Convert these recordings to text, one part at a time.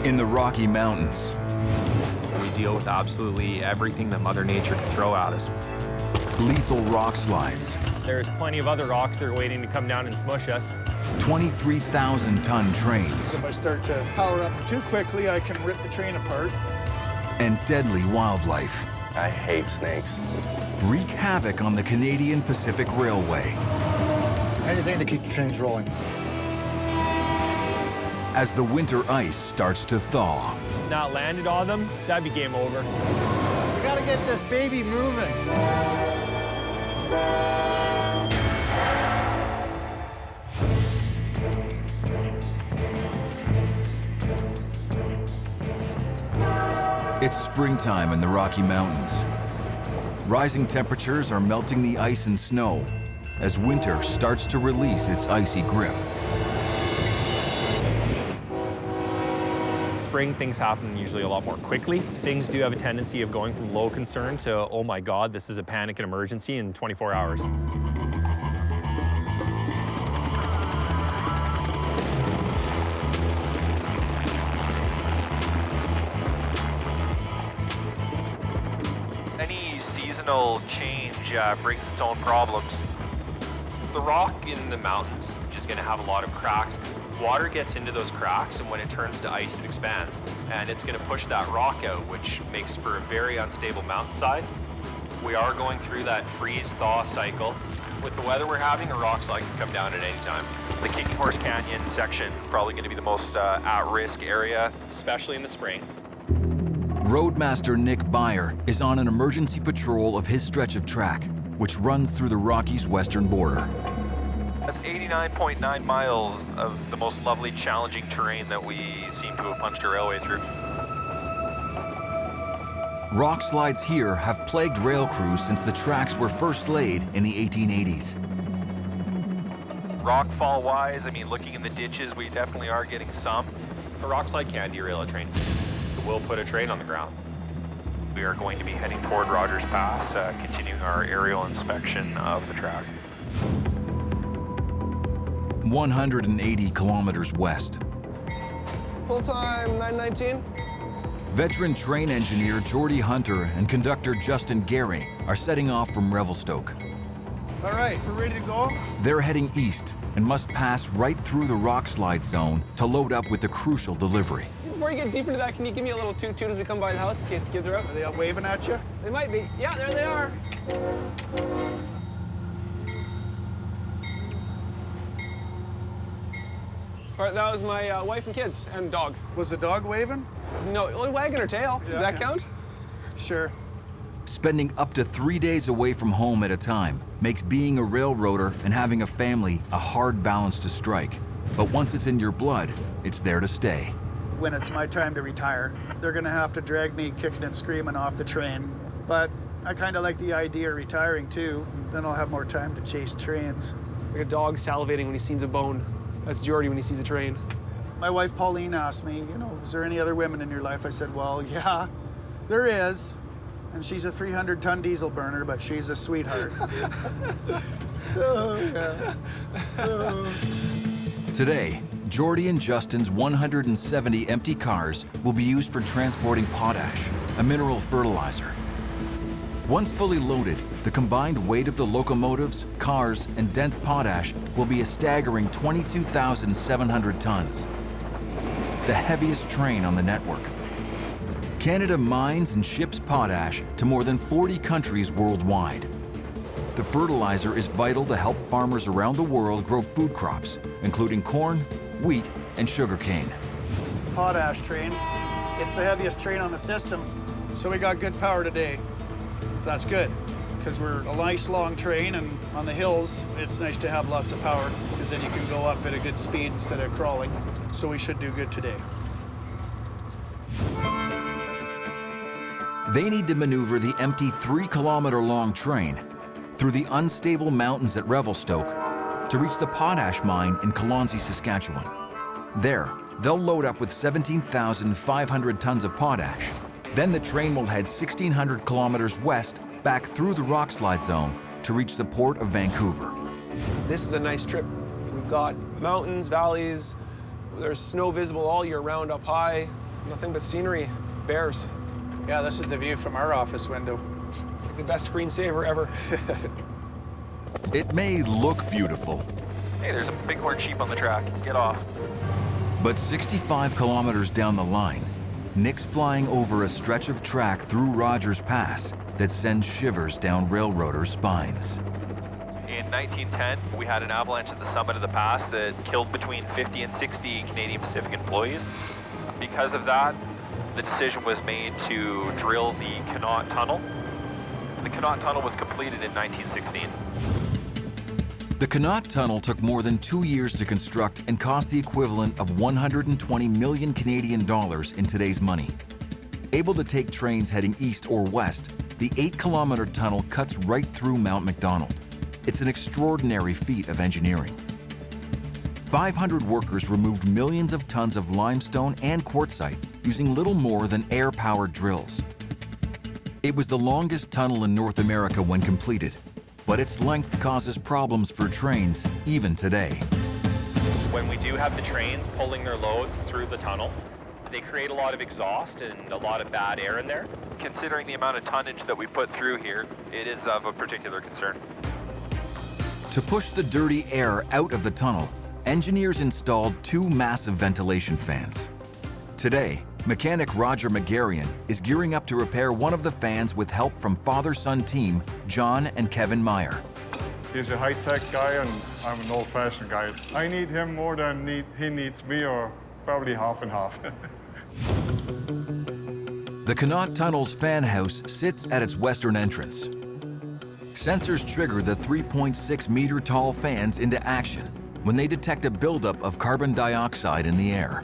in the Rocky Mountains. We deal with absolutely everything that Mother Nature can throw at us. Lethal rock slides. There's plenty of other rocks that are waiting to come down and smush us. 23,000-ton trains. If I start to power up too quickly, I can rip the train apart. And deadly wildlife. I hate snakes. Wreak havoc on the Canadian Pacific Railway. Anything to keep the trains rolling. As the winter ice starts to thaw. Not landed on them, that'd be game over. We gotta get this baby moving. It's springtime in the Rocky Mountains. Rising temperatures are melting the ice and snow as winter starts to release its icy grip. Spring, things happen usually a lot more quickly. Things do have a tendency of going from low concern to, oh my God, this is a panic and emergency in 24 hours. Any seasonal change brings its own problems. The rock in the mountains is going to have a lot of cracks. Water gets into those cracks, and when it turns to ice, it expands. And it's going to push that rock out, which makes for a very unstable mountainside. We are going through that freeze-thaw cycle. With the weather we're having, a rock slide can come down at any time. The Kicking Horse Canyon section probably going to be the most at-risk area, especially in the spring. Roadmaster Nick Byer is on an emergency patrol of his stretch of track, which runs through the Rockies' western border. That's 89.9 miles of the most lovely, challenging terrain that we seem to have punched a railway through. Rock slides here have plagued rail crews since the tracks were first laid in the 1880s. Rockfall-wise, I mean, looking in the ditches, we definitely are getting some. A rock slide can derail a train. It will put a train on the ground. We are going to be heading toward Rogers Pass, continuing our aerial inspection of the track. 180 kilometers west. Full time, 9:19. Veteran train engineer Geordie Hunter and conductor Justin Gehring are setting off from Revelstoke. All right, we're ready to go. They're heading east and must pass right through the rock slide zone to load up with the crucial delivery. Before you get deeper into that, can you give me a little toot-toot as we come by the house in case the kids are out? Are they out waving at you? They might be. Yeah, there they are. All right, that was my wife and kids and dog. Was the dog waving? No, only wagging her tail. Does that count? Sure. Spending up to 3 days away from home at a time makes being a railroader and having a family a hard balance to strike. But once it's in your blood, it's there to stay. When it's my time to retire, they're gonna have to drag me kicking and screaming off the train. But I kind of like the idea of retiring too. Then I'll have more time to chase trains. Like a dog salivating when he sees a bone. That's Geordie when he sees a train. My wife Pauline asked me, you know, is there any other women in your life? I said, well, yeah, there is. And she's a 300-ton diesel burner, but she's a sweetheart. Oh, yeah. Oh. Today, Geordie and Justin's 170 empty cars will be used for transporting potash, a mineral fertilizer. Once fully loaded, the combined weight of the locomotives, cars, and dense potash will be a staggering 22,700 tons. The heaviest train on the network. Canada mines and ships potash to more than 40 countries worldwide. The fertilizer is vital to help farmers around the world grow food crops, including corn, wheat, and sugarcane. Potash train, it's the heaviest train on the system, so we got good power today. So that's good, because we're a nice long train, and on the hills, it's nice to have lots of power, because then you can go up at a good speed instead of crawling. So we should do good today. They need to maneuver the empty 3-kilometer-long train through the unstable mountains at Revelstoke to reach the potash mine in Kalonzi, Saskatchewan. There, they'll load up with 17,500 tons of potash. Then the train will head 1,600 kilometers west back through the rock slide zone to reach the port of Vancouver. This is a nice trip. We've got mountains, valleys, there's snow visible all year round up high. Nothing but scenery, bears. Yeah, this is the view from our office window. It's like the best screensaver ever. It may look beautiful, Hey, there's a bighorn sheep on the track. Get off. but 65 kilometers down the line, Nick's flying over a stretch of track through Rogers Pass that sends shivers down railroaders' spines. In 1910, we had an avalanche at the summit of the pass that killed between 50 and 60 Canadian Pacific employees. Because of that, the decision was made to drill the Canot Tunnel. The Canot Tunnel was completed in 1916. The Canot Tunnel took more than 2 years to construct and cost the equivalent of 120 million Canadian dollars in today's money. Able to take trains heading east or west, the 8-kilometer tunnel cuts right through Mount McDonald. It's an extraordinary feat of engineering. 500 workers removed millions of tons of limestone and quartzite using little more than air-powered drills. It was the longest tunnel in North America when completed, but its length causes problems for trains even today. When we do have the trains pulling their loads through the tunnel, they create a lot of exhaust and a lot of bad air in there. Considering the amount of tonnage that we put through here, it is of a particular concern. To push the dirty air out of the tunnel, engineers installed 2 massive ventilation fans. Today, mechanic Roger McGarrion is gearing up to repair one of the fans with help from father-son team John and Kevin Meyer. He's a high-tech guy and I'm an old-fashioned guy. I need him more than he needs me, or probably half and half. The Canot Tunnel's fan house sits at its western entrance. Sensors trigger the 3.6-meter tall fans into action when they detect a buildup of carbon dioxide in the air.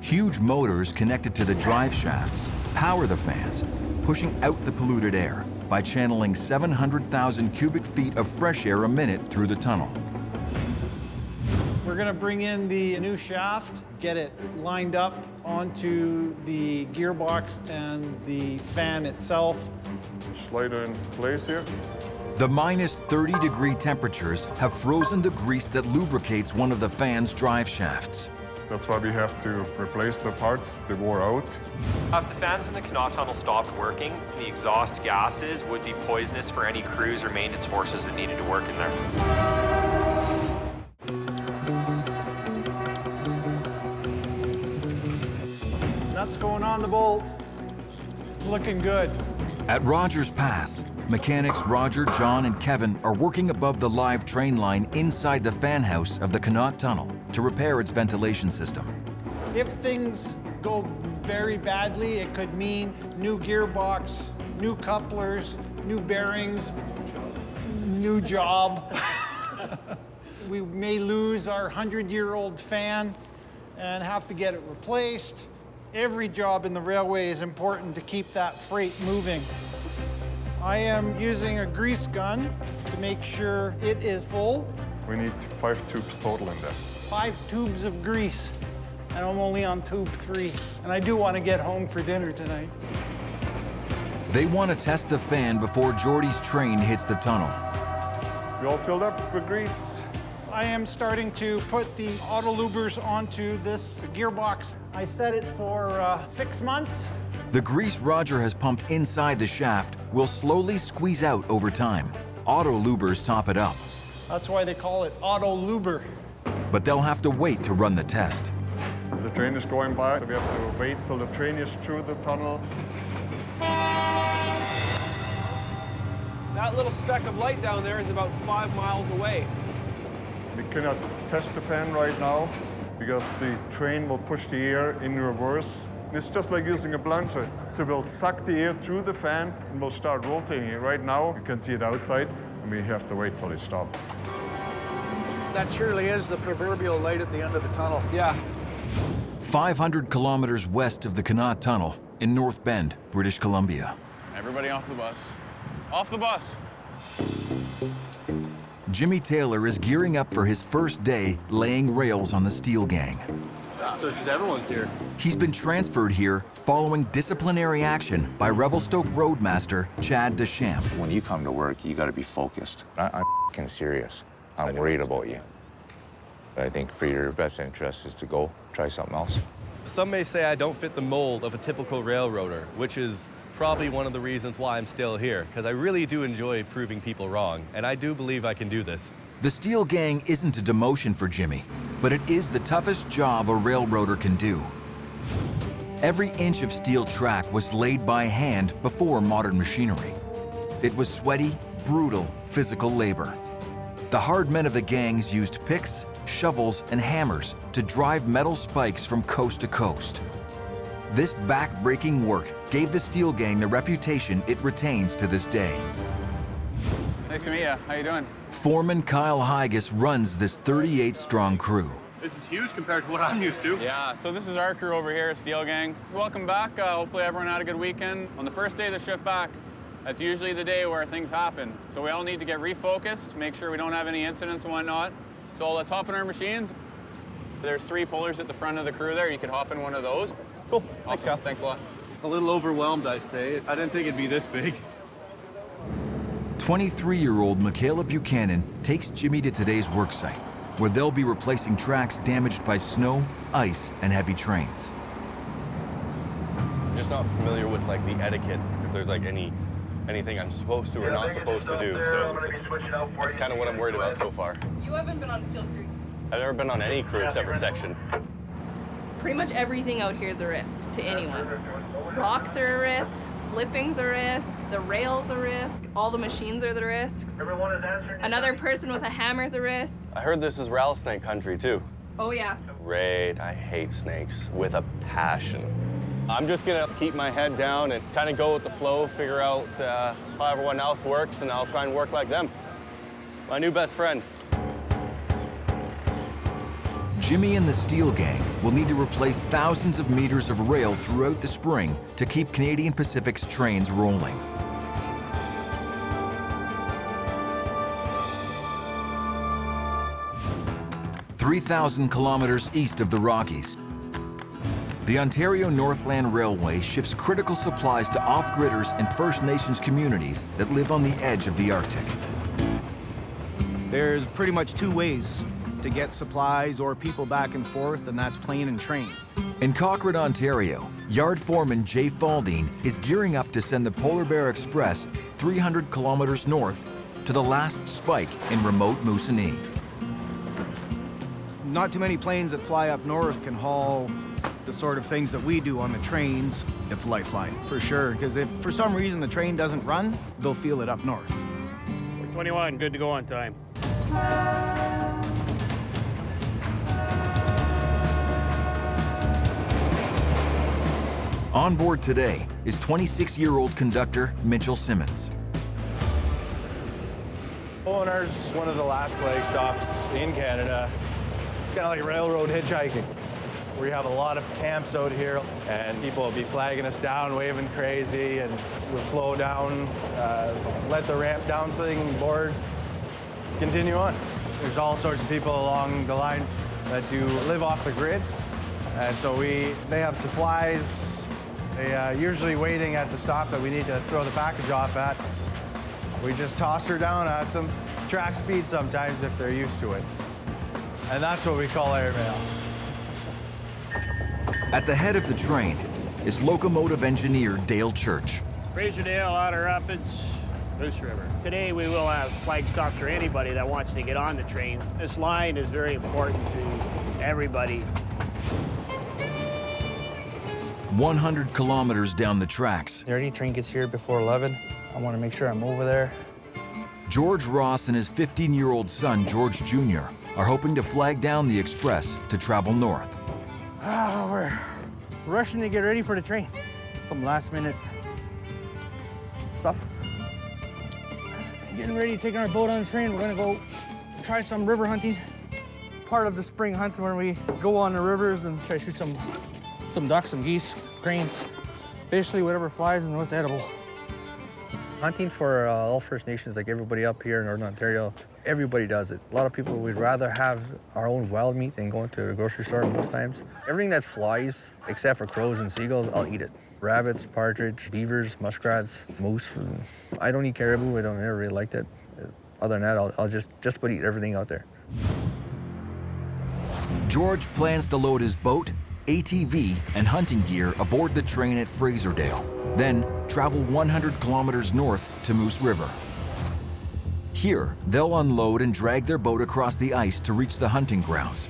Huge motors connected to the drive shafts power the fans, pushing out the polluted air by channeling 700,000 cubic feet of fresh air a minute through the tunnel. We're gonna bring in the new shaft, get it lined up onto the gearbox and the fan itself. Slide it in place here. The minus 30-degree temperatures have frozen the grease that lubricates one of the fan's drive shafts. That's why we have to replace the parts that wore out. If the fans in the Canot Tunnel stopped working, the exhaust gases would be poisonous for any crews or maintenance forces that needed to work in there. That's going on the bolt. It's looking good. At Rogers Pass, mechanics Roger, John, and Kevin are working above the live train line inside the fan house of the Canot Tunnel to repair its ventilation system. If things go very badly, it could mean new gearbox, new couplers, new bearings, new job. We may lose our 100-year-old fan and have to get it replaced. Every job in the railway is important to keep that freight moving. I am using a grease gun to make sure it is full. We need 5 tubes total in there. 5 tubes of grease, and I'm only on tube 3. And I do want to get home for dinner tonight. They want to test the fan before Geordie's train hits the tunnel. We all filled up with grease. I am starting to put the auto lubers onto this gearbox. I set it for 6 months. The grease Roger has pumped inside the shaft will slowly squeeze out over time. Auto lubers top it up, That's why they call it auto luber. but they'll have to wait to run the test. The train is going by, so we have to wait till the train is through the tunnel. That little speck of light down there is about 5 miles away. We cannot test the fan right now because the train will push the air in reverse. It's just like using a plunger. So we'll suck the air through the fan and we'll start rotating it. Right now, you can see it outside, and we have to wait till it stops. That surely is the proverbial light at the end of the tunnel. Yeah. 500 kilometers west of the Canot Tunnel in North Bend, British Columbia. Everybody off the bus. Off the bus. Jimmy Taylor is gearing up for his first day laying rails on the steel gang. So it's just everyone's here. He's been transferred here following disciplinary action by Revelstoke Roadmaster Chad Deschamps. When you come to work, you got to be focused. I'm f***ing serious. I'm worried about you. But I think for your best interest is to go try something else. Some may say I don't fit the mold of a typical railroader, which is probably one of the reasons why I'm still here, because I really do enjoy proving people wrong, and I do believe I can do this. The steel gang isn't a demotion for Jimmy, but it is the toughest job a railroader can do. Every inch of steel track was laid by hand before modern machinery. It was sweaty, brutal, physical labor. The hard men of the gangs used picks, shovels, and hammers to drive metal spikes from coast to coast. This back-breaking work gave the steel gang the reputation it retains to this day. Nice to meet you. How you doing? Foreman Kyle Hygas runs this 38-strong crew. This is huge compared to what I'm used to. Yeah, so this is our crew over here, Steel Gang. Welcome back. Hopefully everyone had a good weekend. On the first day of the shift back, that's usually the day where things happen. So we all need to get refocused, make sure we don't have any incidents and whatnot. So let's hop in our machines. There's 3 pullers at the front of the crew there. You can hop in one of those. Cool. Awesome. Thanks, Kyle. Thanks a lot. A little overwhelmed, I'd say. I didn't think it'd be this big. 23-year-old Michaela Buchanan takes Jimmy to today's work site, where they'll be replacing tracks damaged by snow, ice, and heavy trains. I'm just not familiar with like the etiquette, if there's like anything I'm supposed to or not supposed to do. So that's kind of what I'm worried about so far. You haven't been on steel crew? I've never been on any crew except for section. Pretty much everything out here is a risk to anyone. Rocks are a risk, slipping's a risk, the rail's a risk, all the machines are the risks. Another person with a hammer's a risk. I heard this is rattlesnake country too. Oh yeah. Great, I hate snakes with a passion. I'm just gonna keep my head down and kind of go with the flow, figure out how everyone else works, and I'll try and work like them. My new best friend. Jimmy and the steel gang will need to replace thousands of meters of rail throughout the spring to keep Canadian Pacific's trains rolling. "3,000 kilometers east of the Rockies, the Ontario Northland Railway ships critical supplies to off-gridders and First Nations communities that live on the edge of the Arctic. There's pretty much 2 ways to get supplies or people back and forth, and that's plane and train. In Cochrane, Ontario, yard foreman Jay Faldine is gearing up to send the Polar Bear Express 300 kilometers north to the last spike in remote Moosonee. Not too many planes that fly up north can haul the sort of things that we do on the trains. It's a lifeline, for sure, because if for some reason the train doesn't run, they'll feel it up north. We're 21, good to go on time. On board today is 26-year-old conductor Mitchell Simmons. Owners, one of the last flag stops in Canada. It's kind of like railroad hitchhiking. We have a lot of camps out here, and people will be flagging us down, waving crazy, and we'll slow down, let the ramp down so they can board, continue on. There's all sorts of people along the line that do live off the grid, and so they have supplies. They usually waiting at the stop that we need to throw the package off at. We just toss her down at them, track speed sometimes if they're used to it. And that's what we call airmail. At the head of the train is locomotive engineer Dale Church. Fraser-Dale, Otter Rapids, Moose River. Today we will have flag stops for anybody that wants to get on the train. This line is very important to everybody. 100 kilometers down the tracks. The train gets here before 11. I want to make sure I'm over there. George Ross and his 15-year-old son, George Jr., are hoping to flag down the express to travel north. Oh, we're rushing to get ready for the train. Some last-minute stuff. Getting ready, taking our boat on the train. We're gonna go try some river hunting. Part of the spring hunt when we go on the rivers and try to shoot some ducks, some geese, cranes, basically whatever flies and what's edible. Hunting for all First Nations, like everybody up here in Northern Ontario, everybody does it. A lot of people would rather have our own wild meat than going to the grocery store most times. Everything that flies, except for crows and seagulls, I'll eat it. Rabbits, partridge, beavers, muskrats, moose. I don't eat caribou. I never really liked it. Other than that, I'll just about eat everything out there. George plans to load his boat ATV, and hunting gear aboard the train at Fraserville, then travel 100 kilometers north to Moose River. Here, they'll unload and drag their boat across the ice to reach the hunting grounds.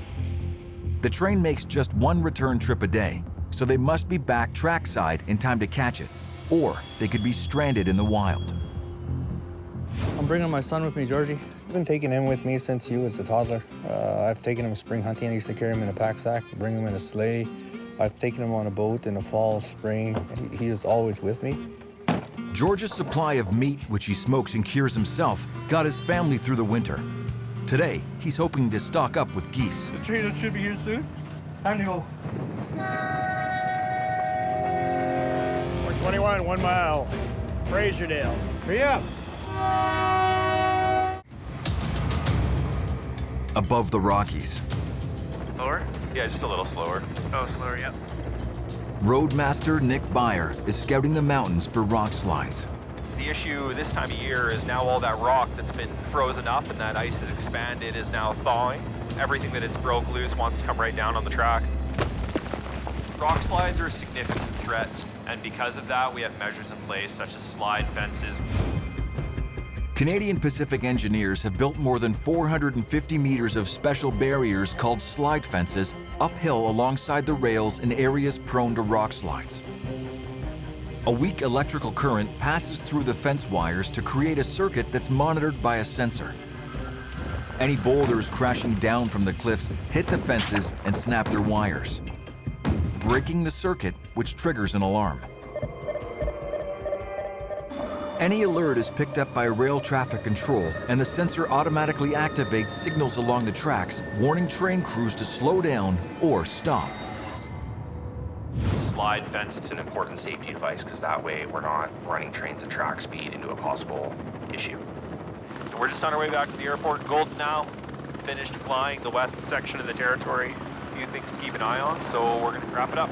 The train makes just one return trip a day, so they must be back trackside in time to catch it, or they could be stranded in the wild. I'm bringing my son with me, Georgie. I've been taking him with me since he was a toddler. I've taken him spring hunting. I used to carry him in a pack sack, bring him in a sleigh. I've taken him on a boat in the fall, spring. He is always with me. George's supply of meat, which he smokes and cures himself, got his family through the winter. Today, he's hoping to stock up with geese. The trailer should be here soon. Time to go. 21, 1 mile. Fraserville. Hurry up. Above the Rockies, Slower? Yeah, just a little slower. Oh, slower, yep. Roadmaster Nick Beyer is scouting the mountains for Rockslides. The issue this time of year is now all that rock that's been frozen up and that ice has expanded is now thawing. Everything that it's broke loose wants to come right down on the track. Rockslides are a significant threat, and because of that, we have measures in place such as slide fences. Canadian Pacific engineers have built more than 450 meters of special barriers called slide fences uphill alongside the rails in areas prone to rock slides. A weak electrical current passes through the fence wires to create a circuit that's monitored by a sensor. Any boulders crashing down from the cliffs hit the fences and snap their wires, breaking the circuit, which triggers an alarm. Any alert is picked up by rail traffic control, and the sensor automatically activates signals along the tracks, warning train crews to slow down or stop. Slide fence is an important safety device because that way we're not running trains at track speed into a possible issue. So we're just on our way back to the airport in Golden now. Finished flying the west section of the territory. A few things to keep an eye on, so we're going to wrap it up.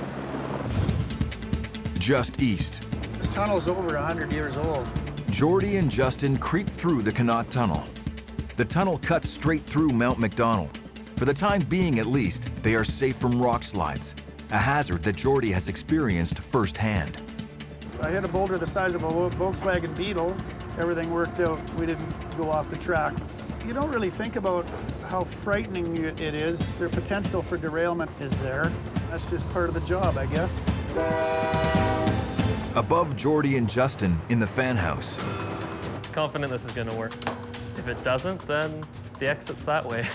Just east, This tunnel's over 100 years old. Jordy and Justin creep through the Canot Tunnel. The tunnel cuts straight through Mount McDonald. For the time being, at least, they are safe from rock slides, a hazard that Jordy has experienced firsthand. I hit a boulder the size of a Volkswagen Beetle. Everything worked out. We didn't go off the track. You don't really think about how frightening it is. Their potential for derailment is there. That's just part of the job, I guess. Above Jordy and Justin in the fan house. Confident this is gonna work. If it doesn't, then the exit's that way.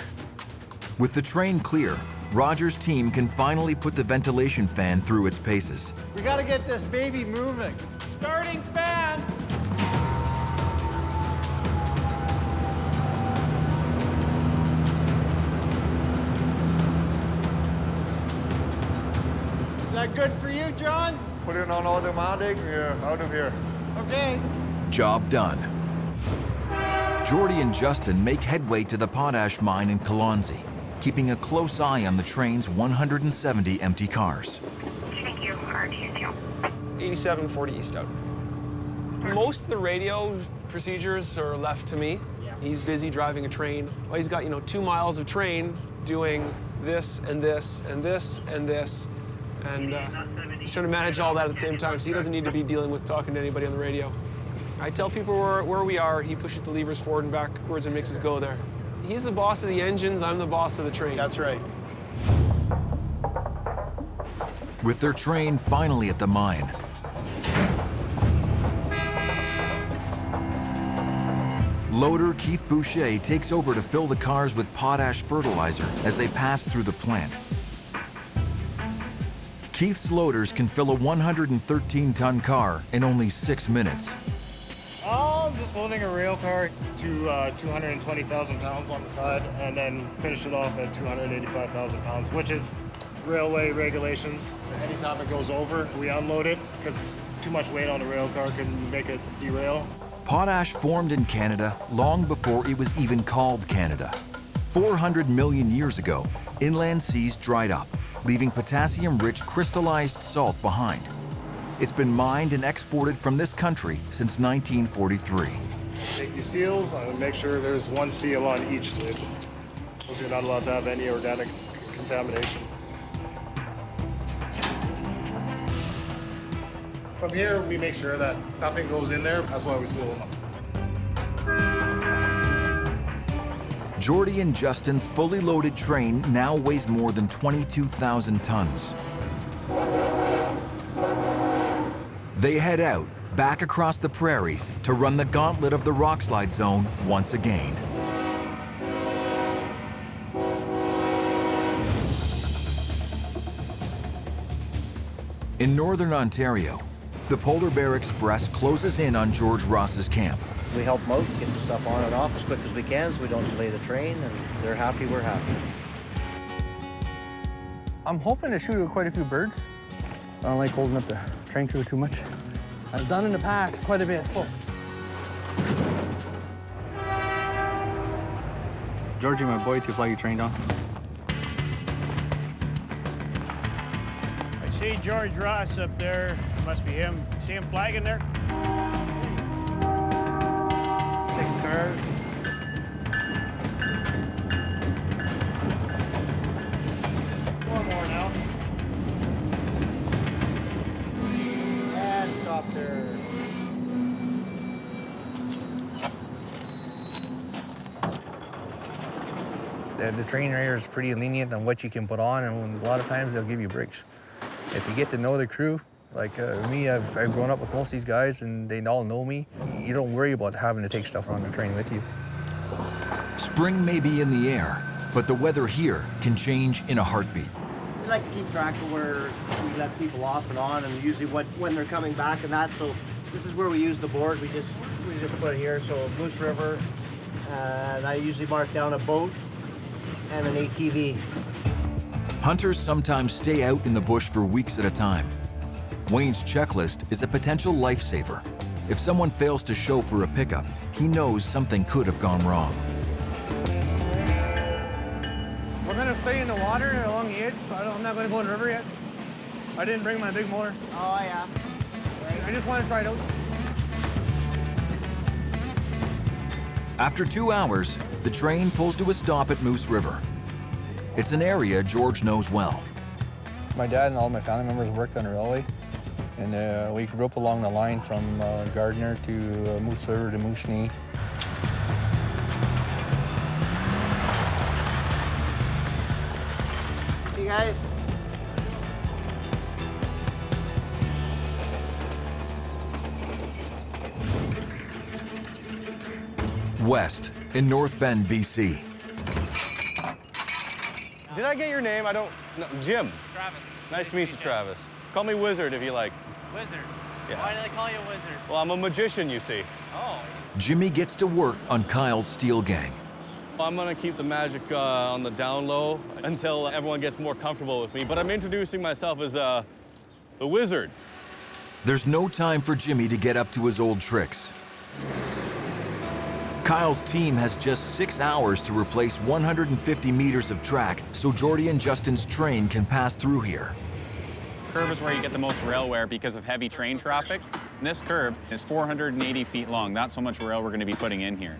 With the train clear, Roger's team can finally put the ventilation fan through its paces. We gotta get this baby moving. Starting fan. Is that good for you, John? Put it on automatic, we're out of here. Okay. Job done. Jordy and Justin make headway to the potash mine in Kalonzi, keeping a close eye on the train's 170 empty cars. 8740 east out. Most of the radio procedures are left to me. He's busy driving a train. Well, he's got, 2 miles of train doing this and this and this and this. And he's trying to manage all that at the same time, so he doesn't need to be dealing with talking to anybody on the radio. I tell people where we are, he pushes the levers forward and backwards and makes us go there. He's the boss of the engines, I'm the boss of the train. That's right. With their train finally at the mine, loader Keith Boucher takes over to fill the cars with potash fertilizer as they pass through the plant. Keith's loaders can fill a 113-ton car in only 6 minutes. I'm just loading a rail car to 220,000 pounds on the side and then finish it off at 285,000 pounds, which is railway regulations. Anytime it goes over, we unload it because too much weight on the rail car can make it derail. Potash formed in Canada long before it was even called Canada. 400 million years ago, inland seas dried up, leaving potassium-rich crystallized salt behind. It's been mined and exported from this country since 1943. Take these seals and make sure there's one seal on each lid. You're not allowed to have any organic contamination. From here, we make sure that nothing goes in there. That's why we seal them up. Jordy and Justin's fully loaded train now weighs more than 22,000 tons. They head out, back across the prairies, to run the gauntlet of the Rockslide zone once again. In northern Ontario, the Polar Bear Express closes in on George Ross's camp. We help them out, get the stuff on and off as quick as we can so we don't delay the train, and they're happy, we're happy. I'm hoping to shoot quite a few birds. I don't like holding up the train crew too much. I've done in the past quite a bit. Georgie, my boy, to flag your train down. I see George Ross up there. Must be him. See him flagging there? 6 cars. One more now. And stop there. The trainer here is pretty lenient on what you can put on, and a lot of times they'll give you breaks. If you get to know the crew, like me, I've grown up with most of these guys and they all know me. You don't worry about having to take stuff on the train with you. Spring may be in the air, but the weather here can change in a heartbeat. We like to keep track of where we let people off and on, and usually when they're coming back and that. So this is where we use the board. We just put it here. So Moose River, and I usually mark down a boat and an ATV. Hunters sometimes stay out in the bush for weeks at a time. Wayne's checklist is a potential lifesaver. If someone fails to show for a pickup, he knows something could have gone wrong. We're gonna stay in the water along the edge. I'm not gonna go in the river yet. I didn't bring my big motor. Oh, yeah. I just want to try it out. After 2 hours, the train pulls to a stop at Moose River. It's an area George knows well. My dad and all my family members worked on a railway, and we grew up along the line from Gardner to Moose River to Moosonee. See you guys. West, in North Bend, BC. Did I get your name? No, Jim. Travis. Nice to meet you, Travis. Call me Wizard if you like. Wizard? Yeah. Why do they call you a wizard? Well, I'm a magician, you see. Oh. Jimmy gets to work on Kyle's steel gang. I'm gonna keep the magic on the down low until everyone gets more comfortable with me, but I'm introducing myself as the Wizard. There's no time for Jimmy to get up to his old tricks. Kyle's team has just 6 hours to replace 150 meters of track so Jordy and Justin's train can pass through here. Curve is where you get the most rail wear because of heavy train traffic. And this curve is 480 feet long. That's how much rail we're going to be putting in here.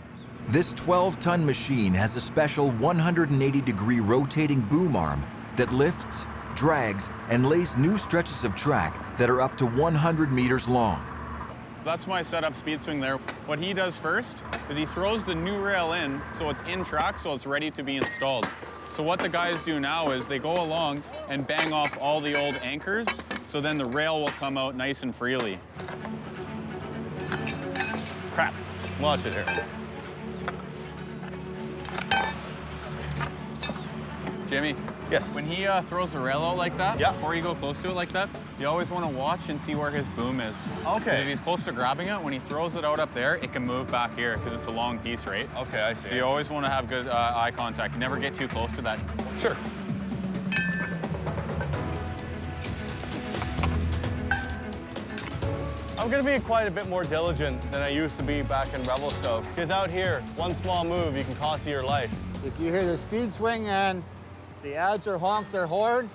This 12-ton machine has a special 180-degree rotating boom arm that lifts, drags, and lays new stretches of track that are up to 100 meters long. That's my setup speed swing there. What he does first is he throws the new rail in so it's in track, so it's ready to be installed. So what the guys do now is they go along and bang off all the old anchors, so then the rail will come out nice and freely. Crap. Watch it here. Jimmy? Yes? When he throws the rail out like that, before you go close to it like that, you always want to watch and see where his boom is. Okay. 'Cause if he's close to grabbing it, when he throws it out up there, it can move back here because it's a long piece, right? Okay, I see. So you always want to have good eye contact. Never get too close to that. Sure. I'm gonna be quite a bit more diligent than I used to be back in Revelstoke. Because out here, one small move, you can cost you your life. If you hear the speed swing and the ads are honk their horn,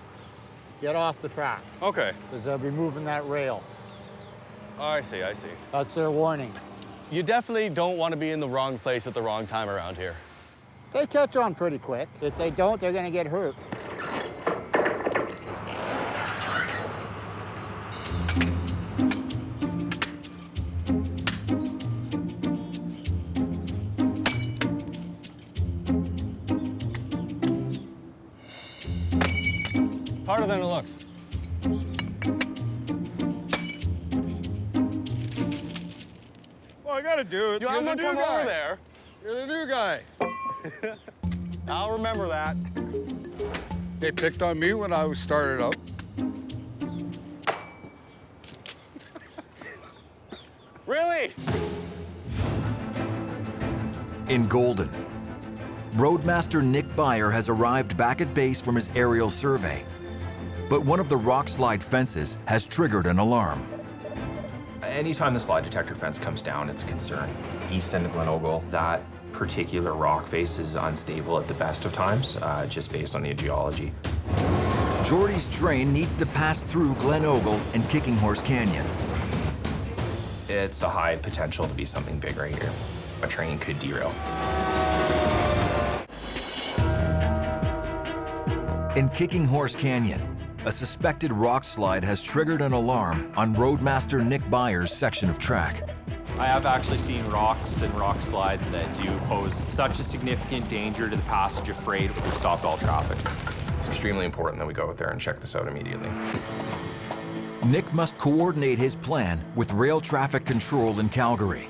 get off the track. Okay. Because they'll be moving that rail. Oh, I see, I see. That's their warning. You definitely don't want to be in the wrong place at the wrong time around here. They catch on pretty quick. If they don't, they're gonna get hurt. than it looks. Well, I gotta do it. You You're want the to new come guy. over there? You're the new guy. I'll remember that. They picked on me when I was started out. Really? In Golden, Roadmaster Nick Byer has arrived back at base from his aerial survey. But one of the rock slide fences has triggered an alarm. Anytime the slide detector fence comes down, it's a concern. East end of Glen that particular rock face is unstable at the best of times, just based on the geology. Jordy's train needs to pass through Glen and Kicking Horse Canyon. It's a high potential to be something big right here. A train could derail. In Kicking Horse Canyon, a suspected rock slide has triggered an alarm on Roadmaster Nick Byer's section of track. I have actually seen rocks and rock slides that do pose such a significant danger to the passage of freight. We've stopped all traffic. It's extremely important that we go out there and check this out immediately. Nick must coordinate his plan with rail traffic control in Calgary.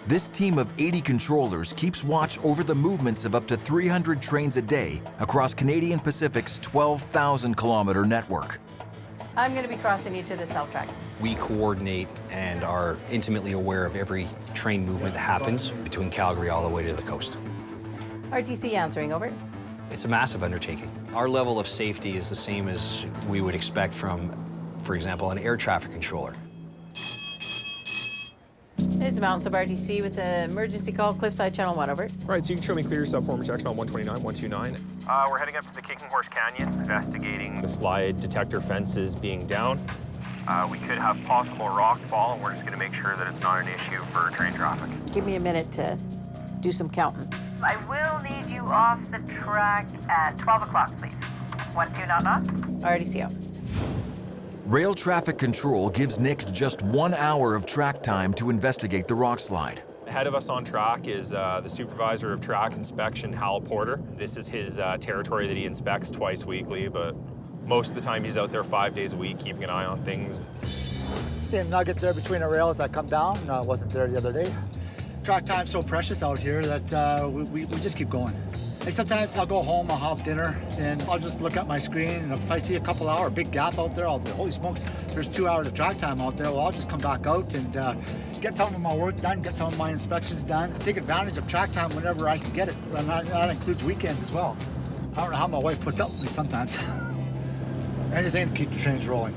This team of 80 controllers keeps watch over the movements of up to 300 trains a day across Canadian Pacific's 12,000-kilometer network. I'm going to be crossing you to the south track. We coordinate and are intimately aware of every train movement that happens between Calgary all the way to the coast. RTC answering, over. It's a massive undertaking. Our level of safety is the same as we would expect from, for example, an air traffic controller. Here's the Mountains of RTC with the emergency call, Cliffside Channel 1, over. All right, so you can show me clear subformer section on 129, 129. We're heading up to the Kicking Horse Canyon, investigating the slide detector fences being down. We could have possible rock fall, and we're just going to make sure that it's not an issue for train traffic. Give me a minute to do some counting. I will need you off the track at 12 o'clock, please. 12 RTC out. Rail traffic control gives Nick just 1 hour of track time to investigate the rock slide. Ahead of us on track is the supervisor of track inspection, Hal Porter. This is his territory that he inspects twice weekly, but most of the time he's out there 5 days a week, keeping an eye on things. See a nugget there between the rails that come down. Wasn't there the other day. Track time's so precious out here that we just keep going. Like sometimes I'll go home, I'll have dinner, and I'll just look at my screen, and if I see a couple hour, big gap out there, I'll say, holy smokes, there's 2 hours of track time out there. Well, I'll just come back out and get some of my work done, get some of my inspections done, take advantage of track time whenever I can get it. And that includes weekends as well. I don't know how my wife puts up with me sometimes. Anything to keep the trains rolling.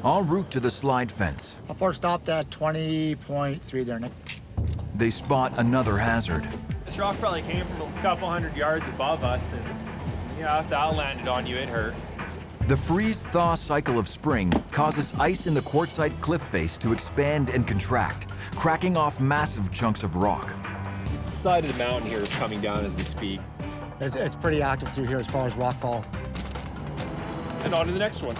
En route to the slide fence, Up or stopped at 20.3 there, Nick. they spot another hazard. This rock probably came from a couple hundred yards above us, and if that landed on you, it hurt. The freeze-thaw cycle of spring causes ice in the quartzite cliff face to expand and contract, cracking off massive chunks of rock. The side of the mountain here is coming down as we speak. It's pretty active through here as far as rockfall. And on to the next one.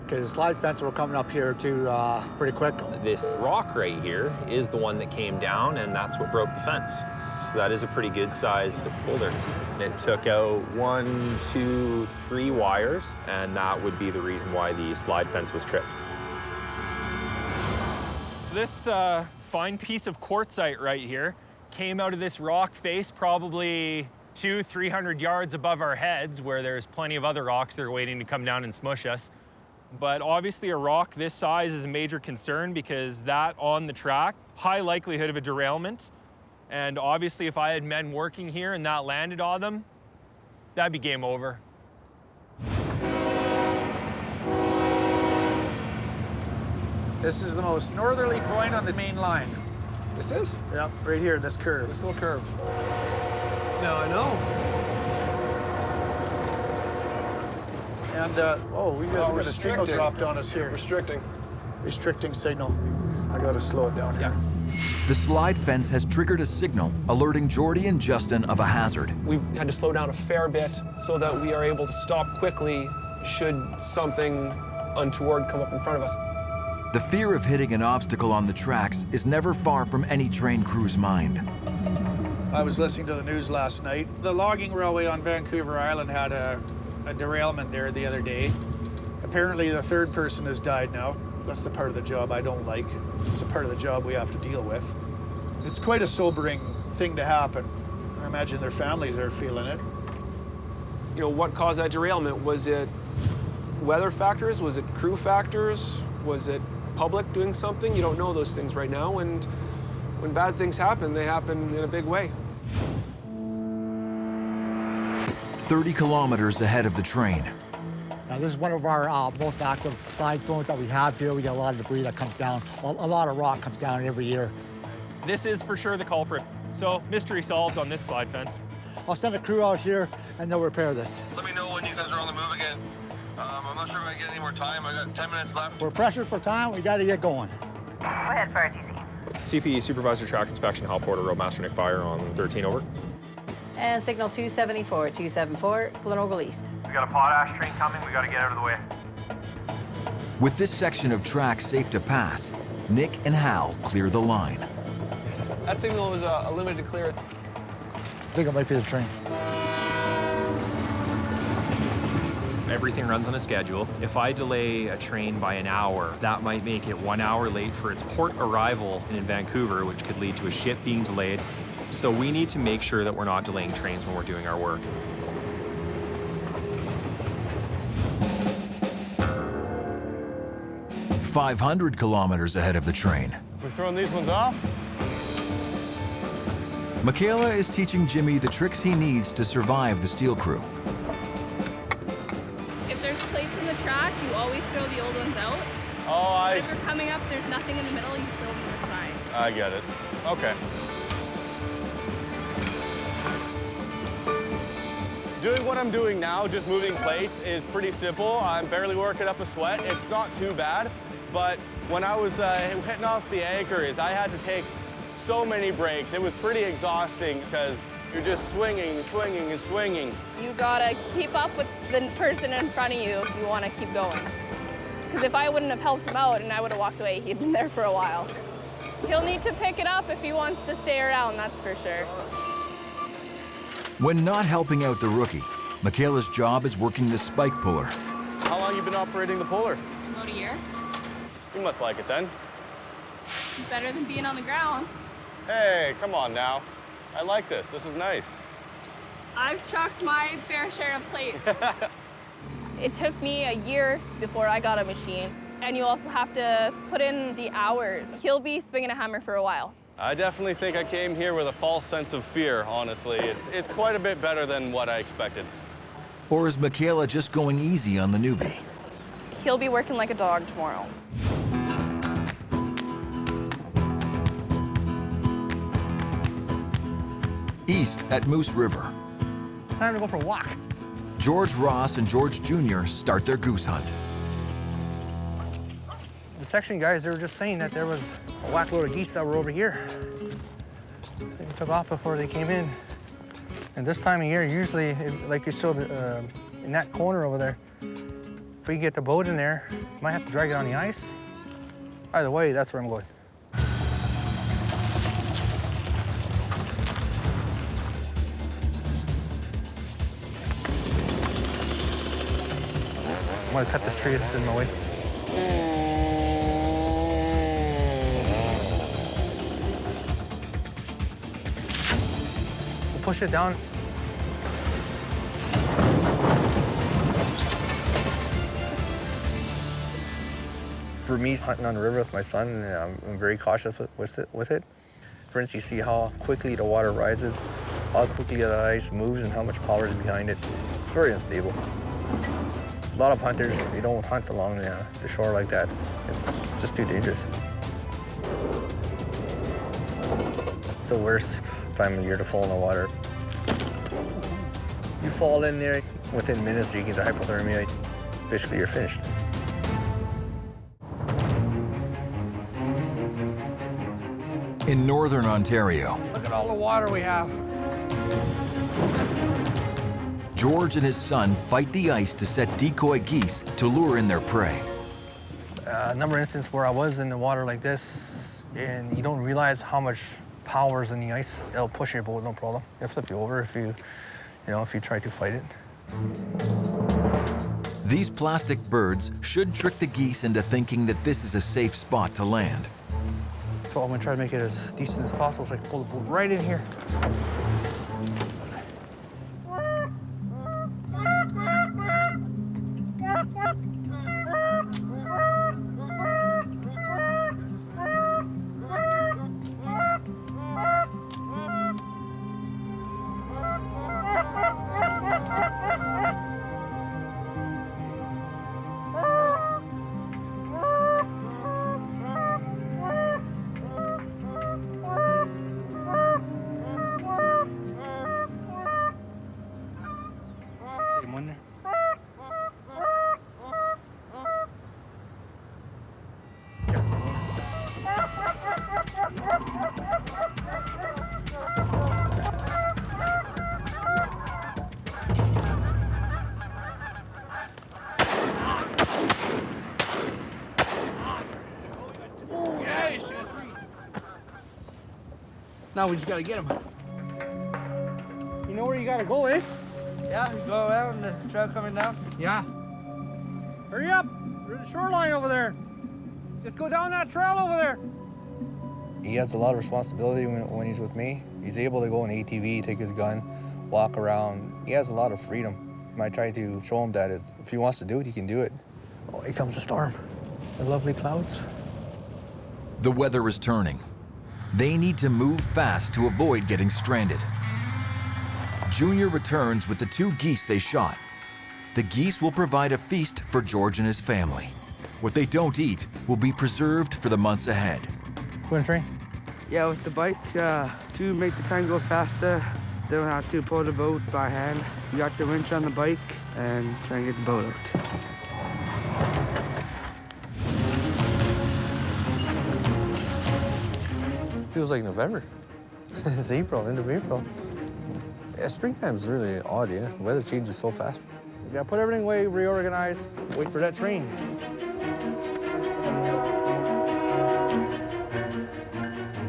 Okay, the slide fence, we're coming up here too pretty quick. This rock right here is the one that came down, and that's what broke the fence. So that is a pretty good sized boulder. It took out 1, 2, 3 wires, and that would be the reason why the slide fence was tripped. This fine piece of quartzite right here came out of this rock face probably 200-300 yards above our heads, where there's plenty of other rocks that are waiting to come down and smush us. But obviously a rock this size is a major concern, because that on the track, high likelihood of a derailment. And obviously if I had men working here and that landed on them, that'd be game over. This is the most northerly point on the main line. This is? Yep, right here, this curve. This little curve. Now I know. And, we got a signal dropped on us here. Restricting. Restricting signal. I gotta slow it down here. The slide fence has triggered a signal alerting Jordy and Justin of a hazard. We had to slow down a fair bit so that we are able to stop quickly should something untoward come up in front of us. The fear of hitting an obstacle on the tracks is never far from any train crew's mind. I was listening to the news last night. The logging railway on Vancouver Island had a a derailment there the other day. Apparently the third person has died now. That's the part of the job I don't like. It's the part of the job we have to deal with. It's quite a sobering thing to happen. I imagine their families are feeling it. You know, what caused that derailment? Was it weather factors? Was it crew factors? Was it public doing something? You don't know those things right now, and when bad things happen, they happen in a big way. 30 kilometers ahead of the train. Now, this is one of our most active slide zones that we have here. We get a lot of debris that comes down. A lot of rock comes down every year. This is for sure the culprit. So, mystery solved on this slide fence. I'll send a crew out here and they'll repair this. Let me know when you guys are on the move again. I'm not sure if I get any more time. I got 10 minutes left. We're pressured for time. We got to get going. Go ahead for RTC. CPE Supervisor Track Inspection, Hal Porter, Roadmaster Nick Byer on 13, over. And signal 274, 274, Glenorgle East. We got a potash train coming. We got to get out of the way. With this section of track safe to pass, Nick and Hal clear the line. That signal was a limited clear. I think it might be the train. Everything runs on a schedule. If I delay a train by an hour, that might make it 1 hour late for its port arrival in Vancouver, which could lead to a ship being delayed. So we need to make sure that we're not delaying trains when we're doing our work. "500 kilometers ahead of the train. We're throwing these ones off. Michaela is teaching Jimmy the tricks he needs to survive the steel crew. If there's plates in the track, you always throw the old ones out. Oh, If you're coming up, there's nothing in the middle, you throw them to the side. I get it. Okay. Doing what I'm doing now, just moving plates, is pretty simple. I'm barely working up a sweat. It's not too bad, but when I was hitting off the anchors, I had to take so many breaks. It was pretty exhausting because you're just swinging, swinging, and swinging. You gotta keep up with the person in front of you if you wanna keep going. Because if I wouldn't have helped him out and I would have walked away, he'd been there for a while. He'll need to pick it up if he wants to stay around, that's for sure. When not helping out the rookie, Michaela's job is working the spike puller. How long you been operating the puller? About a year. You must like it then. It's better than being on the ground. Hey, come on now. I like this. This is nice. I've chucked my fair share of plates. It took me a year before I got a machine. And you also have to put in the hours. He'll be swinging a hammer for a while. I definitely think I came here with a false sense of fear, honestly. It's quite a bit better than what I expected. Or is Michaela just going easy on the newbie? He'll be working like a dog tomorrow. East at Moose River, Time to go for a walk. George Ross and George Jr. start their goose hunt. The section guys, they were just saying that there was a whack load of geese that were over here. They took off before they came in. And this time of year, usually, like you showed in that corner over there, if we get the boat in there, might have to drag it on the ice. Either way, that's where I'm going. I'm gonna cut this tree that's in my way. We'll push it down. For me, hunting on the river with my son, I'm very cautious with it. For instance, you see how quickly the water rises, how quickly the ice moves, and how much power is behind it. It's very unstable. A lot of hunters, they don't hunt along the shore like that. It's just too dangerous. It's the worst time of year to fall in the water. You fall in there, within minutes you get the hypothermia, basically you're finished. In northern Ontario, Look at all the water we have. George and his son fight the ice to set decoy geese to lure in their prey. A number of instances where I was in the water like this, and you don't realize how much power is in the ice. It'll push your boat, no problem. It'll flip you over if you try to fight it. These plastic birds should trick the geese into thinking that this is a safe spot to land. So I'm gonna try to make it as decent as possible so I can pull the boat right in here. Same one there. Now we just gotta get him. You know where you gotta go, eh? Yeah, you go around the trail coming down. Yeah. Hurry up! There's a shoreline over there. Just go down that trail over there. He has a lot of responsibility when he's with me. He's able to go in ATV, take his gun, walk around. He has a lot of freedom. I try to show him that if he wants to do it, he can do it. Oh, here comes a storm. The lovely clouds. The weather is turning. They need to move fast to avoid getting stranded. Junior returns with the 2 geese they shot. The geese will provide a feast for George and his family. What they don't eat will be preserved for the months ahead. Going to train? Yeah, with the bike, to make the time go faster, don't have to pull the boat by hand. You got the winch on the bike and try and get the boat out. Feels like November. It's April, end of April. Yeah, springtime's really odd, yeah. The weather changes so fast. We gotta put everything away, reorganize, wait for that train.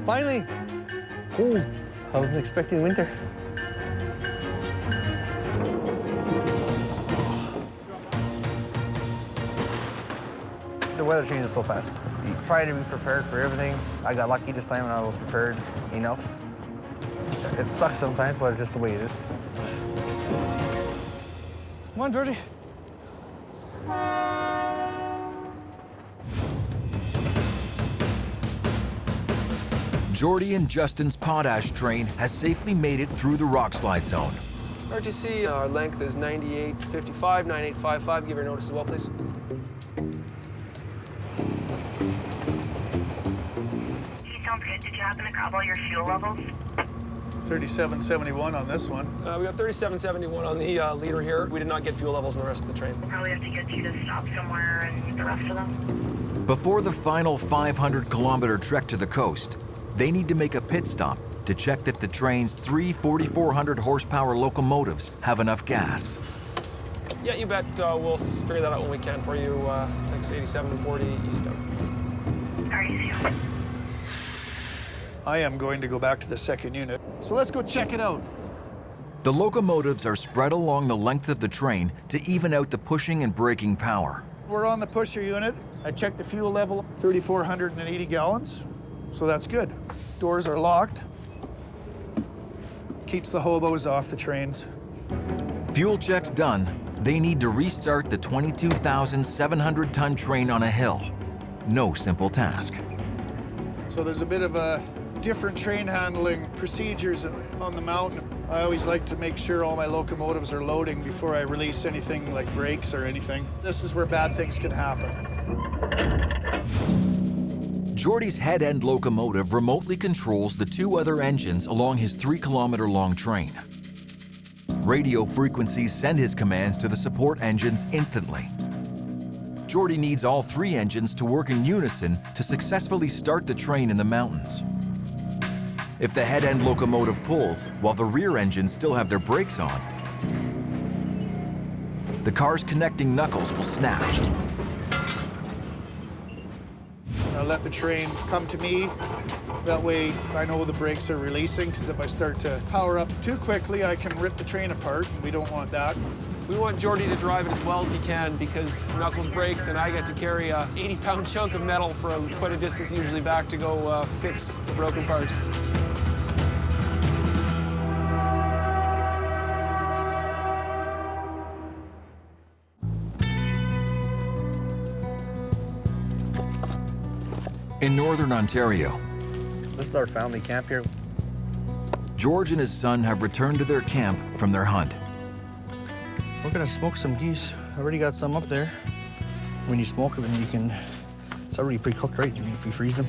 Finally! Cold. I wasn't expecting winter. The weather changes so fast. You try to be prepared for everything. I got lucky this time when I was prepared enough. It sucks sometimes, but it's just the way it is. Come on, Georgie. Jordy and Justin's potash train has safely made it through the Rockslide zone. RTC, our length is 9855, 9855. Give your notice as well, please. Did you happen to grab all your fuel levels? 3771 on this one. We got 3771 on the leader here. We did not get fuel levels in the rest of the train. Probably have to get you to stop somewhere and get the rest of them. Before the final 500-kilometer trek to the coast, they need to make a pit stop to check that the train's 3 4,400 horsepower locomotives have enough gas. Yeah, you bet. We'll figure that out when we can for you. Thanks, 8740 east out. Are you soon? I am going to go back to the second unit. So let's go check it out. The locomotives are spread along the length of the train to even out the pushing and braking power. We're on the pusher unit. I checked the fuel level, 3,480 gallons. So that's good. Doors are locked. Keeps the hobos off the trains. Fuel checks done, they need to restart the 22,700-ton train on a hill. No simple task. So there's a bit of a different train handling procedures on the mountain. I always like to make sure all my locomotives are loading before I release anything like brakes or anything. This is where bad things can happen. Jordy's head-end locomotive remotely controls the 2 other engines along his 3-kilometer-long train. Radio frequencies send his commands to the support engines instantly. Jordy needs all 3 engines to work in unison to successfully start the train in the mountains. If the head-end locomotive pulls while the rear engines still have their brakes on, the car's connecting knuckles will snap. I let the train come to me. That way I know the brakes are releasing, because if I start to power up too quickly, I can rip the train apart, and we don't want that. We want Jordy to drive it as well as he can because knuckles break, then I get to carry a 80-pound chunk of metal from quite a distance usually back to go fix the broken part. In northern Ontario, this is our family camp here. George and his son have returned to their camp from their hunt. We're gonna smoke some geese. I already got some up there. When you smoke them, it's already pre-cooked, right? If you freeze them,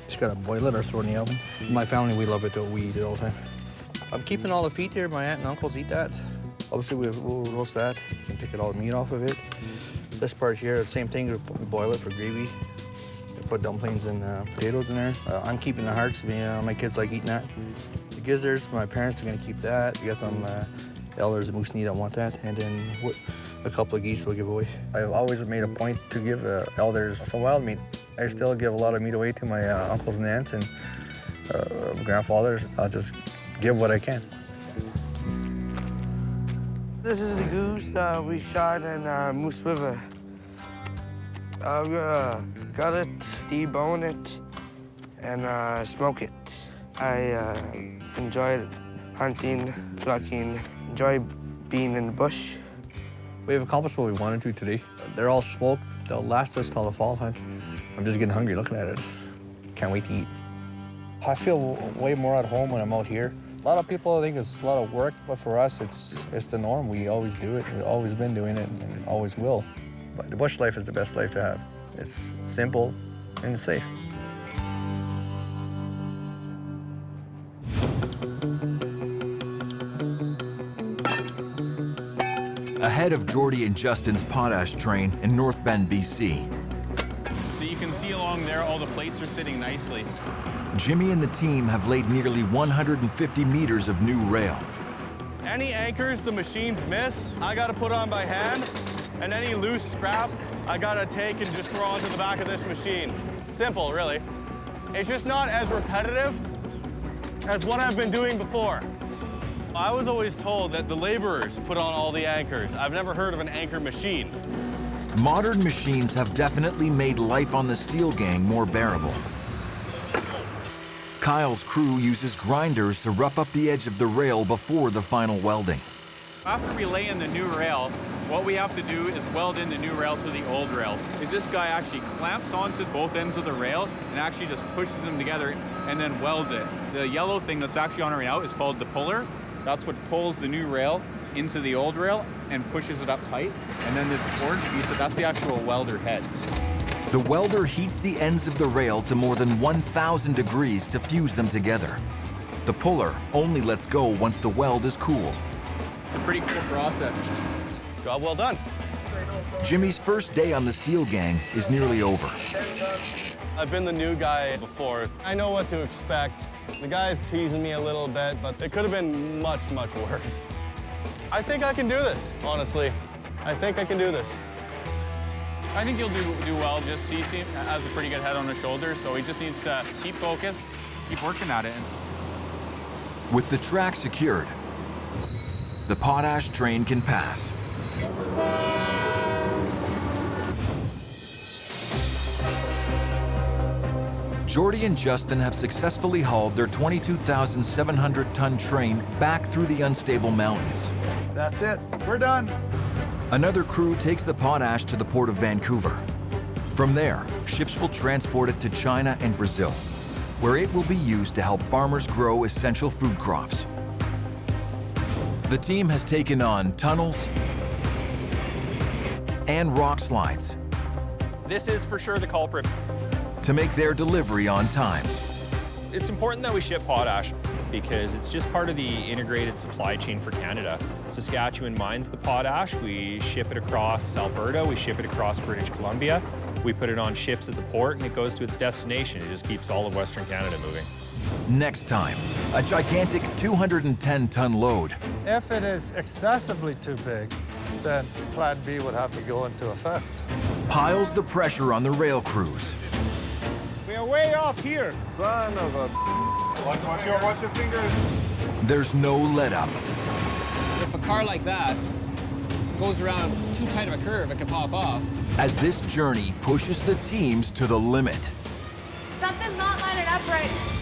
just gotta boil it or throw it in the oven. My family, we love it though. We eat it all the time. I'm keeping all the feet here. My aunt and uncles eat that. Obviously, we'll roast that. You can pick all the meat off of it. This part here, the same thing. We boil it for gravy. Put dumplings and potatoes in there. I'm keeping the hearts. My kids like eating that. The gizzards, my parents are gonna keep that. We got some elders and moose meat that want that, and then a couple of geese we'll give away. I've always made a point to give elders some wild meat. I still give a lot of meat away to my uncles and aunts and grandfathers. I'll just give what I can. This is the goose we shot in Moose River. We're gonna gut it, debone it, and smoke it. I enjoy hunting, plucking, enjoy being in the bush. We have accomplished what we wanted to today. They're all smoked. They'll last us till the fall hunt. I'm just getting hungry looking at it. Can't wait to eat. I feel way more at home when I'm out here. A lot of people think it's a lot of work, but for us, it's the norm. We always do it. We've always been doing it and always will. But the bush life is the best life to have. It's simple and safe. Ahead of Jordy and Justin's potash train in North Bend, BC. So you can see along there, all the plates are sitting nicely. Jimmy and the team have laid nearly 150 meters of new rail. Any anchors the machines miss, I gotta put on by hand, and any loose scrap, I gotta take and just throw onto the back of this machine. Simple, really. It's just not as repetitive as what I've been doing before. I was always told that the laborers put on all the anchors. I've never heard of an anchor machine. Modern machines have definitely made life on the steel gang more bearable. Kyle's crew uses grinders to rough up the edge of the rail before the final welding. After we lay in the new rail, what we have to do is weld in the new rail to the old rail. This guy actually clamps onto both ends of the rail and actually just pushes them together and then welds it. The yellow thing that's actually on it right now is called the puller. That's what pulls the new rail into the old rail and pushes it up tight. And then this orange piece, that's the actual welder head. The welder heats the ends of the rail to more than 1,000 degrees to fuse them together. The puller only lets go once the weld is cool. It's a pretty cool process. Job well done. Jimmy's first day on the steel gang is nearly over. I've been the new guy before. I know what to expect. The guy's teasing me a little bit, but it could have been much, much worse. I think I can do this, honestly. I think I can do this. I think you'll do well. Just he has a pretty good head on his shoulders, so he just needs to keep focused, keep working at it. With the track secured, the potash train can pass. Jordy and Justin have successfully hauled their 22,700-ton train back through the unstable mountains. That's it. We're done. Another crew takes the potash to the port of Vancouver. From there, ships will transport it to China and Brazil, where it will be used to help farmers grow essential food crops. The team has taken on tunnels and rock slides This is for sure the culprit. to make their delivery on time. It's important that we ship potash because it's just part of the integrated supply chain for Canada. Saskatchewan mines the potash, we ship it across Alberta, we ship it across British Columbia, we put it on ships at the port and it goes to its destination. It just keeps all of Western Canada moving. Next time, a gigantic 210-ton load If it is excessively too big, then Plan B would have to go into effect. piles the pressure on the rail crews. We are way off here. Son of a... Watch your fingers. There's no let up. If a car like that goes around too tight of a curve, it can pop off. As this journey pushes the teams to the limit. Something's not lining up right.